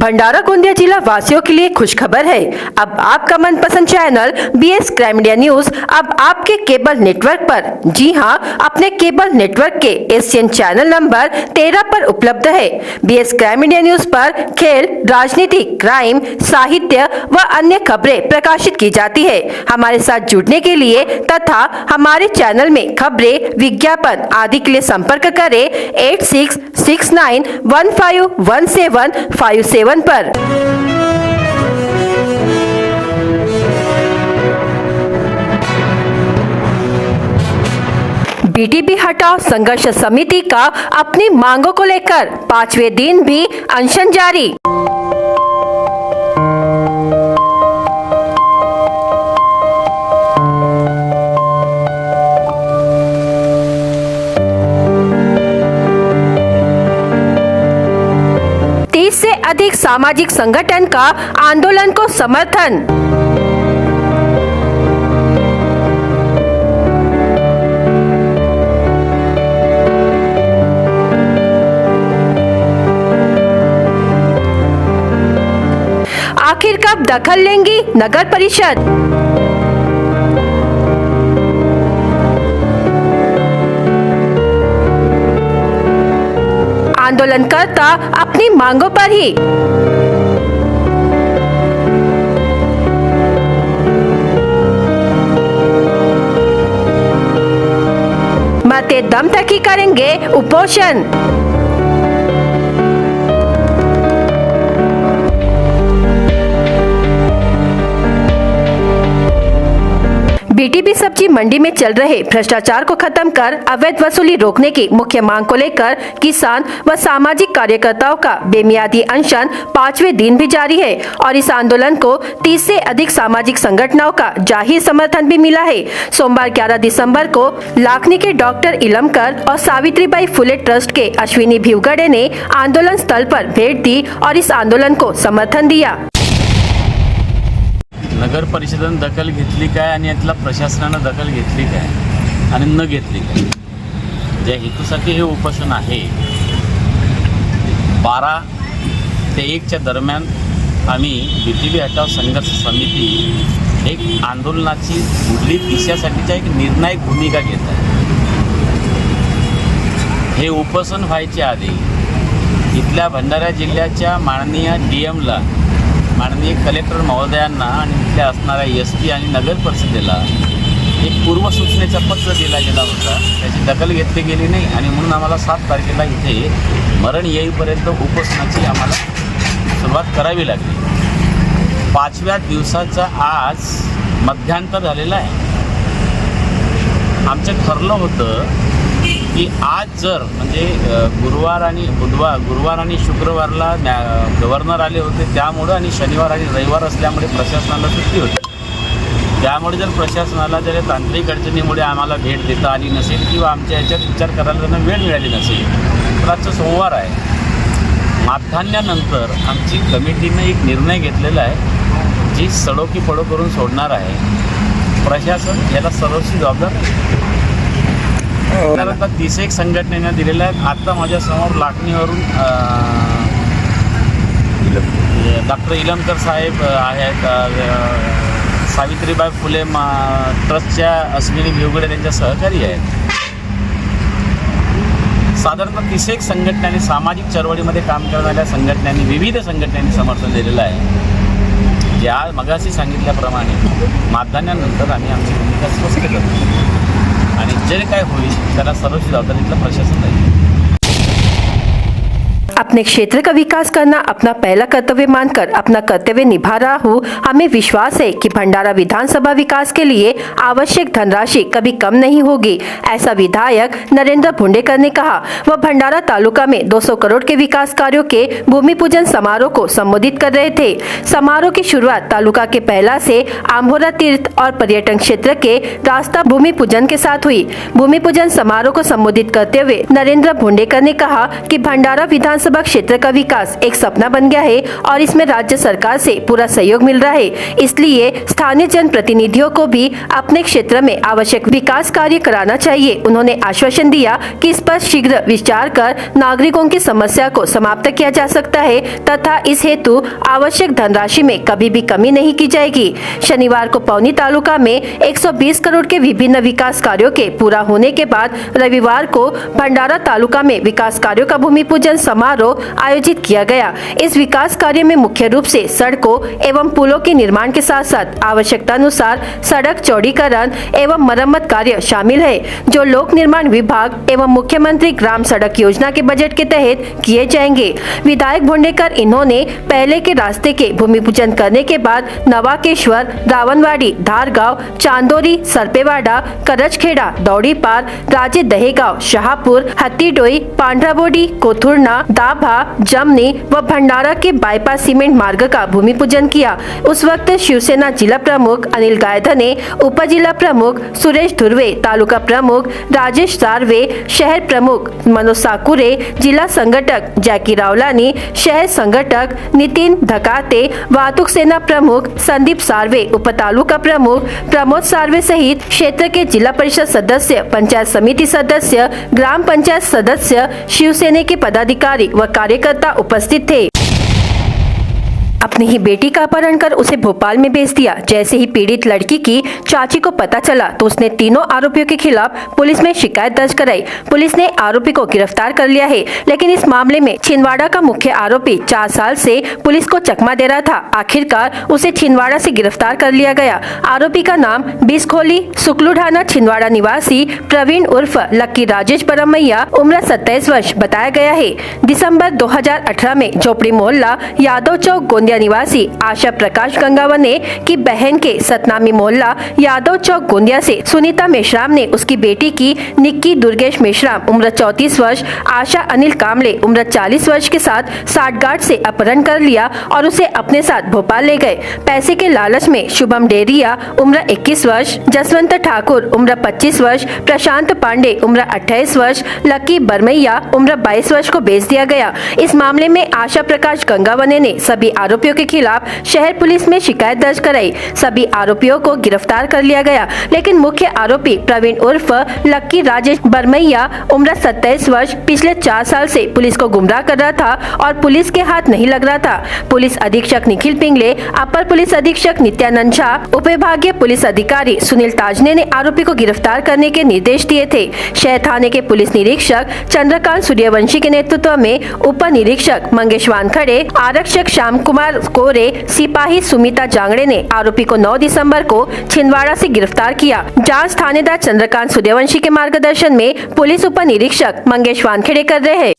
भंडारा गोंदिया जिला वासियों के लिए खुशखबर है। अब आपका मनपसंद channel BS crime India news अब आपके केबल नेटवर्क पर, जी हां, अपने केबल नेटवर्क के एशियन चैनल नंबर 13 पर उपलब्ध है। BS क्राइम इंडिया न्यूज पर खेल, राजनीति, क्राइम, साहित्य व अन्य खबरें प्रकाशित की जाती है। हमारे साथ जुड़ने के लिए तथा हमारे चैनल में खबरें, विज्ञापन आदि के लिए संपर्क करें 8669151757 पर। BTB हटाओ संघर्ष समिति का अपनी मांगों को लेकर 5वें दिन भी अनशन जारी। से अधिक सामाजिक संगठन का आंदोलन को समर्थन। आखिर कब दखल लेंगी नगर परिषद? आंदोलनकर्ता अपनी मांगों पर ही। मरते दम तक ही करेंगे उपोषण। BTB सब्जी मंडी में चल रहे भ्रष्टाचार को खत्म कर अवैध वसूली रोकने की मुख्य मांग को लेकर किसान व सामाजिक कार्यकर्ताओं का बेमियादी अनशन 5वें दिन भी जारी है और इस आंदोलन को 30 से अधिक सामाजिक संगठनों का जाहिर समर्थन भी मिला है। सोमवार 11 दिसंबर को लाखनी के डॉक्टर इलमकर और सावित्रीबाई फुले ट्रस्ट के अश्विनी भिवगड़े ने आंदोलन स्थल पर भेंट दी और इस आंदोलन को समर्थन दिया। नगर परिषदेने दखल घेतली काय आणि यातला प्रशासनाने दखल घेतली काय आणि न घेतली काय, ज्या हेतूसाठी हे उपोषण आहे 12 ते 1च्या दरम्यान आम्ही BTB हटाव संघर्ष समिती एक आंदोलनाची पुढली दिशेसाठीच्या एक निर्णायक भूमिका घेत आहे। हे उपोषण व्हायच्या आधी इथल्या भंडारा जिल्ह्याच्या माननीय DMला, माननीय कलेक्टर महोदयांना आणि इथल्या असणाऱ्या SP आणि नगर परिषदेला एक पूर्वसूचनेचं पत्र दिला गेला होता। त्याची दखल घेतली गेली नाही आणि म्हणून आम्हाला 7 तारखेला इथे मरण येईपर्यंत उपोषणाची आम्हाला सुरुवात करावी लागली। 5व्या दिवसाचा आज मध्यांतर झालेला आहे। आमचं ठरलं होतं की आज जर म्हणजे गुरुवार आणि शुक्रवारला गव्हर्नर आले होते त्यामुळे आणि शनिवार आणि रविवार असल्यामुळे प्रशासनाला सुट्टी होती। त्यामुळे जर प्रशासनाला जर तांत्रिक अडचणीमुळे आम्हाला भेट देता आली नसेल किंवा आमच्या याच्यात विचार करायला त्यांना वेळ मिळाली नसेल तर आजचं सोमवार आहे। माध्यान्हानंतर आमची कमिटीने एक निर्णय घेतलेला आहे जी सडो की पडो करून सोडणार आहे। प्रशासन याला सर्वस्वी जबाबदार आहे। त्यानंतर 31 संघटनेने दिलेला आहे। आता माझ्यासमोर लाखणीवरून डॉक्टर इलमकर साहेब आहेत, सावित्रीबाई फुले ट्रस्टच्या अश्विनी भिवगडे त्यांच्या सहकारी आहेत। साधारणतः 31 संघटनांनी सामाजिक चळवळीमध्ये काम करणाऱ्या संघटनांनी, विविध संघटनांनी समर्थन दिलेलं आहे। ज्या मगाशी सांगितल्याप्रमाणे माध्यान्हानंतर आम्ही आमची भूमिका स्पष्ट करतो आणि जे काय होईल त्याला सर्वोच्च जबाबदारीतलं प्रशासन आहे। अपने क्षेत्र का विकास करना अपना पहला कर्तव्य मानकर अपना कर्तव्य निभा रहा हूँ। हमें विश्वास है कि भंडारा विधानसभा विकास के लिए आवश्यक धनराशि कभी कम नहीं होगी, ऐसा विधायक नरेंद्र भुंडेकर ने कहा। वह भंडारा तालुका में 200 करोड़ के विकास कार्यों के भूमि पूजन समारोह को संबोधित कर रहे थे। समारोह की शुरुआत तालुका के पहला से आम्होरा तीर्थ और पर्यटन क्षेत्र के रास्ता भूमि पूजन के साथ हुई। भूमि पूजन समारोह को संबोधित करते हुए नरेंद्र भुंडेकर ने कहा कि भंडारा विधानसभा विधानसभा क्षेत्र का विकास एक सपना बन गया है और इसमें राज्य सरकार से पूरा सहयोग मिल रहा है। इसलिए स्थानीय जनप्रतिनिधियों को भी अपने क्षेत्र में आवश्यक विकास कार्य कराना चाहिए। उन्होंने आश्वासन दिया कि इस पर शीघ्र विचार कर नागरिकों की समस्या को समाप्त किया जा सकता है तथा इस हेतु आवश्यक धनराशि में कभी भी कमी नहीं की जाएगी। शनिवार को पौनी तालुका में 120 करोड़ के विभिन्न विकास कार्यों के पूरा होने के बाद रविवार को भंडारा तालुका में विकास कार्यों का भूमि पूजन समारोह आयोजित किया गया। इस विकास कार्य में मुख्य रूप से सड़कों एवं पुलों के निर्माण के साथ साथ आवश्यकता अनुसार सड़क चौड़ीकरण एवं मरम्मत कार्य शामिल है, जो लोक निर्माण विभाग एवं मुख्यमंत्री ग्राम सड़क योजना के बजट के तहत किए जाएंगे। विधायक भोंडेकर इन्होंने पहले के रास्ते के भूमि पूजन करने के बाद नवाकेश्वर, रावणवाड़ी, धारगांव, चांदोरी, सरपेवाड़ा, करजखेड़ा, दौड़ीपार, राजे दहेगांव, शाहपुर, हत्तीडोई, पांड्राबोडी, कोथुरना, दाभा, जमनी व भंडारा के बाईपास सीमेंट मार्ग का भूमि पूजन किया। उस वक्त शिवसेना जिला प्रमुख अनिल गायधने, उप जिला प्रमुख सुरेश धुर्वे, तालुका प्रमुख राजेश सार्वे, शहर प्रमुख मनोज साकुरे, जिला संगठक जैकी रावलानी, शहर संगठक नितिन धकाते, वाहतुक सेना प्रमुख संदीप सार्वे, उप तालुका प्रमुख प्रमोद सार्वे सहित क्षेत्र के जिला परिषद सदस्य, पंचायत समिति सदस्य, ग्राम पंचायत सदस्य, शिवसेना के पदाधिकारी व कार्यकर्ता उपस्थित थे। अपनी ही बेटी का अपहरण कर उसे भोपाल में भेज दिया। जैसे ही पीड़ित लड़की की चाची को पता चला तो उसने तीनों आरोपियों के खिलाफ पुलिस में शिकायत दर्ज कराई। पुलिस ने आरोपी को गिरफ्तार कर लिया है, लेकिन इस मामले में छिंदवाड़ा का मुख्य आरोपी 4 साल से पुलिस को चकमा दे रहा था। आखिरकार उसे छिंदवाड़ा से गिरफ्तार कर लिया गया। आरोपी का नाम बिस्खोली सुकलूढाना छिंदवाड़ा निवासी प्रवीण उर्फ लक्की राजेश परमैया उम्र 27 वर्ष बताया गया है। दिसंबर 2018 में झोपड़ी मोहल्ला यादव चौक गोंदिया निवासी आशा प्रकाश गंगावने की बहन के सतनामी मोहल्ला यादव चौक गोंदिया से सुनीता मेश्राम ने उसकी बेटी की निक्की दुर्गेश मेश्राम उम्र 34 वर्ष, आशा अनिल कामले उम्र 40 वर्ष के साथ साठगांठ से अपहरण कर लिया और उसे अपने साथ भोपाल ले गए। पैसे के लालच में शुभम डेरिया उम्र 21 वर्ष, जसवंत ठाकुर उम्र 25 वर्ष, प्रशांत पांडे उम्र 28 वर्ष, लक्की बरमैया उम्र 22 वर्ष को बेच दिया गया। इस मामले में आशा प्रकाश गंगावने ने सभी आरोपियों के खिलाफ शहर पुलिस में शिकायत दर्ज कराई। सभी आरोपियों को गिरफ्तार कर लिया गया, लेकिन मुख्य आरोपी प्रवीण उर्फ लक्की राजेश बरमैया उम्र 27 वर्ष पिछले 4 साल से पुलिस को गुमराह कर रहा था और पुलिस के हाथ नहीं लग रहा था। पुलिस अधीक्षक निखिल पिंगले, अपर पुलिस अधीक्षक नित्यानंद झा, उपविभागीय पुलिस अधिकारी सुनील ताजने ने आरोपी को गिरफ्तार करने के निर्देश दिए थे। शहर थाने के पुलिस निरीक्षक चंद्रकांत सूर्यवंशी के नेतृत्व में उप निरीक्षक मंगेश वानखड़े, आरक्षक श्याम कुमार कोरे, सिपाही सुमिता जांगड़े ने आरोपी को 9 दिसंबर को छिंदवाड़ा से गिरफ्तार किया। जांच थानेदार चंद्रकांत सूर्यवंशी के मार्गदर्शन में पुलिस उप निरीक्षक मंगेश वानखेड़े कर रहे हैं।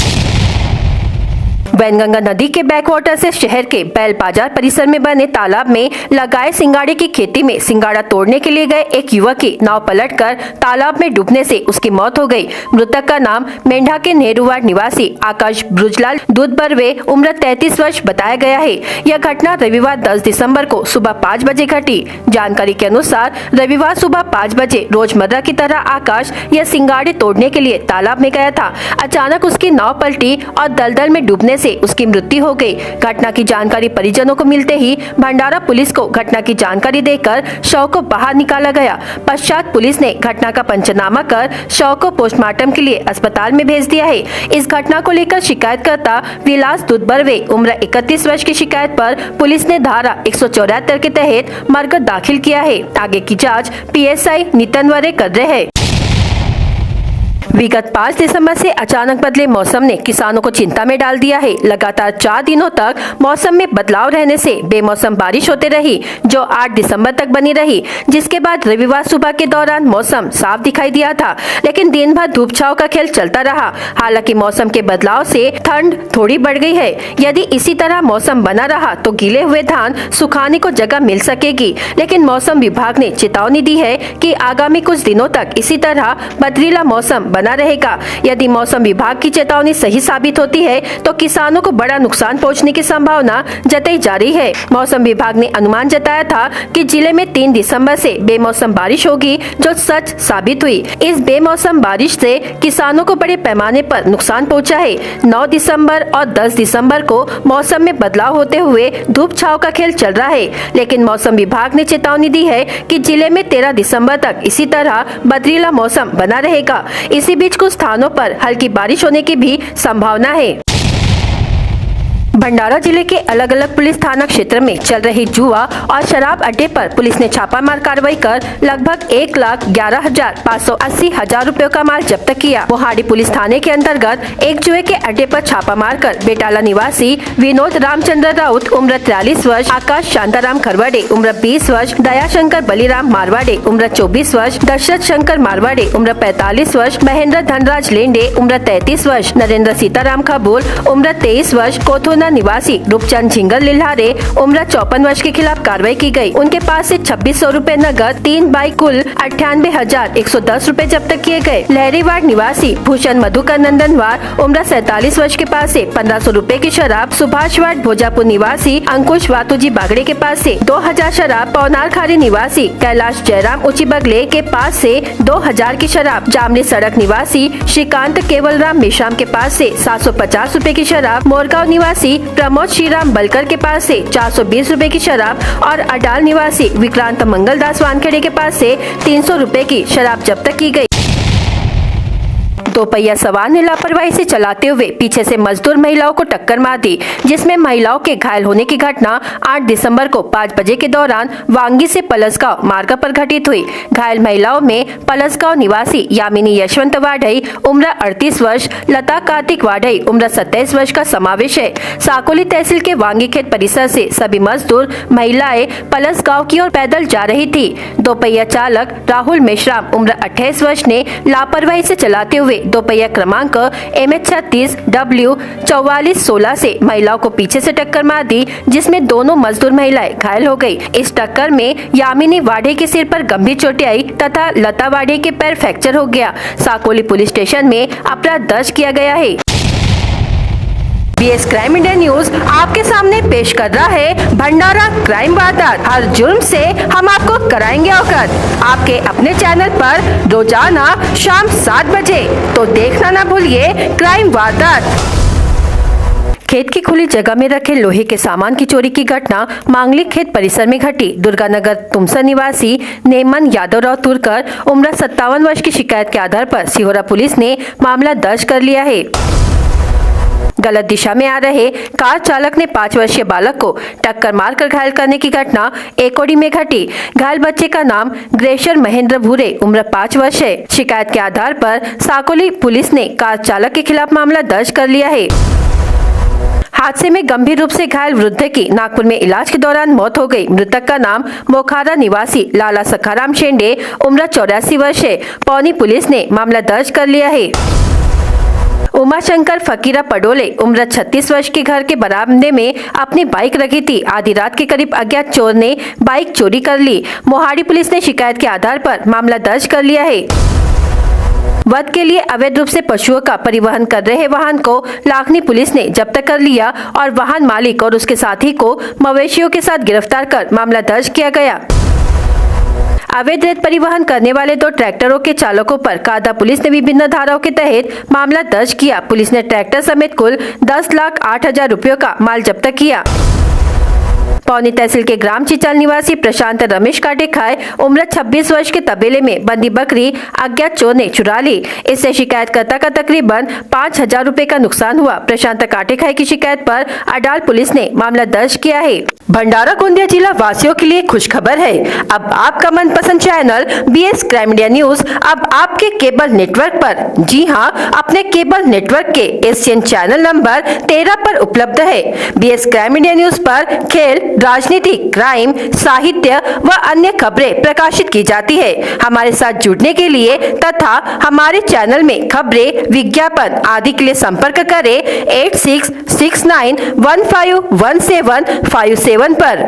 वैनगंगा नदी के बैकवाटर से शहर के बैल बाजार परिसर में बने तालाब में लगाए सिंगाड़े की खेती में सिंगाड़ा तोड़ने के लिए गए एक युवक की नाव पलटकर तालाब में डूबने से उसकी मौत हो गई। मृतक का नाम मेंढा के नेहरूवाड़ निवासी आकाश ब्रुजलाल दूधबरवे उम्र 33 वर्ष बताया गया है। यह घटना रविवार 10 दिसंबर को सुबह 5 बजे घटी। जानकारी के अनुसार रविवार सुबह 5 बजे रोजमर्रा की तरह आकाश यह सिंगाड़े तोड़ने के लिए तालाब में गया था। अचानक उसकी नाव पलटी और दलदल में डूबने से उसकी मृत्यु हो गई। घटना की जानकारी परिजनों को मिलते ही भंडारा पुलिस को घटना की जानकारी देकर शव को बाहर निकाला गया। पश्चात पुलिस ने घटना का पंचनामा कर शव को पोस्टमार्टम के लिए अस्पताल में भेज दिया है। इस घटना को लेकर शिकायतकर्ता विलास दूधबरवे उम्र 31 वर्ष की शिकायत पर पुलिस ने धारा 174 के तहत मरकत दाखिल किया है। आगे की जाँच PSI नितिन वरे कर रहे हैं। विगत 5 दिसंबर से अचानक बदले मौसम ने किसानों को चिंता में डाल दिया है। लगातार 4 दिनों तक मौसम में बदलाव रहने से बेमौसम बारिश होते रही, जो 8 दिसंबर तक बनी रही, जिसके बाद रविवार सुबह के दौरान मौसम साफ दिखाई दिया था, लेकिन दिन भर धूप छांव का खेल चलता रहा। हालांकि मौसम के बदलाव से ठंड थोड़ी बढ़ गई है। यदि इसी तरह मौसम बना रहा तो गीले हुए धान सुखाने को जगह मिल सकेगी, लेकिन मौसम विभाग ने चेतावनी दी है कि आगामी कुछ दिनों तक इसी तरह बदरीला मौसम बना बना रहेगा। यदि मौसम विभाग की चेतावनी सही साबित होती है तो किसानों को बड़ा नुकसान पहुंचने की संभावना जताई जा रही है। मौसम विभाग ने अनुमान जताया था कि जिले में 3 दिसंबर से बेमौसम बारिश होगी, जो सच साबित हुई। इस बेमौसम बारिश से किसानों को बड़े पैमाने पर नुकसान पहुंचा है। 9 दिसंबर और 10 दिसंबर को मौसम में बदलाव होते हुए धूप छांव का खेल चल रहा है, लेकिन मौसम विभाग ने चेतावनी दी है कि जिले में 13 दिसंबर तक इसी तरह बदरीला मौसम बना रहेगा। इसी बीच कुछ स्थानों पर हल्की बारिश होने की भी संभावना है। भंडारा जिले के अलग अलग पुलिस थाना क्षेत्र में चल रही जुआ और शराब अड्डे पर पुलिस ने छापामार कार्रवाई कर लगभग 1,11,580,000 रुपयों का माल जब्त किया। मोहाड़ी पुलिस थाने के अंतर्गत एक जुए के अड्डे पर छापा मारकर बेटाला निवासी विनोद रामचंद्र राउत उम्र 43 वर्ष, आकाश शांताराम खरवाड़े उम्र 20 वर्ष, दयाशंकर बलीराम मारवाड़े उम्र 24 वर्ष, दशरथ शंकर मारवाड़े उम्र 45 वर्ष, महेंद्र धनराज लेंडे उम्र 33 वर्ष, नरेंद्र सीताराम खबूल उम्र 23 वर्ष, कोथोना निवासी रूपचंद झिंगर लिल्हारे उम्र 54 वर्ष के खिलाफ कार्रवाई की गई। उनके पास से 2600 रुपए नगद, 3 बाइक कुल 98,110 रुपए जब्त किए गए। लहरीवाड़ निवासी भूषण मधुकर नंदनवार उम्र 47 वर्ष के पास से 1500 रुपए की शराब, सुभाषवाड़ भोजापुर निवासी अंकुश वातुजी बागड़े के पास से 2000 शराब, पौनार खारी निवासी कैलाश जयराम ऊंची बगले के पास से 2000 की शराब, जामली सड़क निवासी श्रीकांत केवलराम मेश्राम के पास से 750 रुपए की शराब, मोरगांव निवासी प्रमोद श्रीराम बलकर के पास से 420 रुपए की शराब और अडाल निवासी विक्रांत मंगलदास वानखेड़े के पास से 300 रुपए की शराब जब्त की गई। दोपहिया सवार ने लापरवाही से चलाते हुए पीछे से मजदूर महिलाओं को टक्कर मार दी, जिसमें महिलाओं के घायल होने की घटना 8 दिसंबर को 5 बजे के दौरान वांगी से पलसगांव मार्ग पर घटित हुई। घायल महिलाओं में पलसगांव निवासी यामिनी यशवंत वाढ़ई उम्र 38 वर्ष, लता कार्तिक वाढ़ई उम्र 27 वर्ष का समावेश है। साकोली तहसील के वांगी खेत परिसर से सभी मजदूर महिलाएं पलसगांव की ओर पैदल जा रही थी। दोपहिया चालक राहुल मेश्राम उम्र 28 वर्ष ने लापरवाही से चलाते हुए दोपहिया क्रमांक MH36W 4416 से महिलाओं को पीछे से टक्कर मार दी, जिसमें दोनों मजदूर महिलाएं घायल हो गई। इस टक्कर में यामिनी वाढ़े के सिर पर गंभीर चोटें आई तथा लता वाढ़े के पैर फ्रैक्चर हो गया। साकोली पुलिस स्टेशन में अपराध दर्ज किया गया है। BS क्राइम इंडिया न्यूज आपके सामने पेश कर रहा है भंडारा क्राइम वारदात। हर जुर्म से हम आपको कराएंगे अवगत। आपके अपने चैनल पर रोजाना शाम 7 बजे, तो देखना ना भूलिए क्राइम वारदात। खेत की खुली जगह में रखे लोहे के सामान की चोरी की घटना मांगलिक खेत परिसर में घटी। दुर्गानगर तुमसा निवासी नेमन यादवराव तुरकर उम्र 57 वर्ष की शिकायत के आधार पर सिहोरा पुलिस ने मामला दर्ज कर लिया है। गलत दिशा में आ रहे कार चालक ने 5 वर्षीय बालक को टक्कर मारकर घायल करने की घटना एकोडी में घटी। घायल बच्चे का नाम ग्रेशर महेंद्र भूरे उम्र 5 वर्ष है। शिकायत के आधार पर साकोली पुलिस ने कार चालक के खिलाफ मामला दर्ज कर लिया है। हादसे में गंभीर रूप से घायल वृद्ध की नागपुर में इलाज के दौरान मौत हो गई। मृतक का नाम मोखारा निवासी लाला सखाराम शेंडे उम्र 84 वर्ष है। पौनी पुलिस ने मामला दर्ज कर लिया है। उमाशंकर फकीरा पडोले उम्र 36 वर्ष के घर के बरामदे में अपनी बाइक रखी थी। आधी रात के करीब अज्ञात चोर ने बाइक चोरी कर ली। मोहाड़ी पुलिस ने शिकायत के आधार पर मामला दर्ज कर लिया है। वध के लिए अवैध रूप से पशुओं का परिवहन कर रहे वाहन को लाखनी पुलिस ने जब्त कर लिया और वाहन मालिक और उसके साथी को मवेशियों के साथ गिरफ्तार कर मामला दर्ज किया गया। अवैध रेत परिवहन करने वाले 2 ट्रैक्टरों के चालकों पर कादा पुलिस ने विभिन्न धाराओं के तहत मामला दर्ज किया। पुलिस ने ट्रैक्टर समेत कुल 10,08,000 रुपयों का माल जब्त किया। पौनी तहसील के ग्राम चिचाल निवासी प्रशांत रमेश काटेखाय उम्र 26 वर्ष के तबेले में बंदी बकरी अज्ञात चोर ने चुरा ली। इससे शिकायतकर्ता का तकरीबन 5,000 रुपए का नुकसान हुआ। प्रशांत काटेखाय की शिकायत पर अडाल पुलिस ने मामला दर्ज किया है। भंडारा गोंदिया जिला वासियों के लिए खुश खबर है। अब आपका मनपसंद channel BS crime India news अब आपके केबल नेटवर्क पर, जी हां, अपने केबल नेटवर्क के एशियन चैनल नंबर 13 पर उपलब्ध है। BS क्राइम इंडिया न्यूज पर खेल, राजनीति, क्राइम, साहित्य व अन्य खबरें प्रकाशित की जाती है। हमारे साथ जुड़ने के लिए तथा हमारे चैनल में खबरें, विज्ञापन आदि के लिए संपर्क करें 8669151757 पर।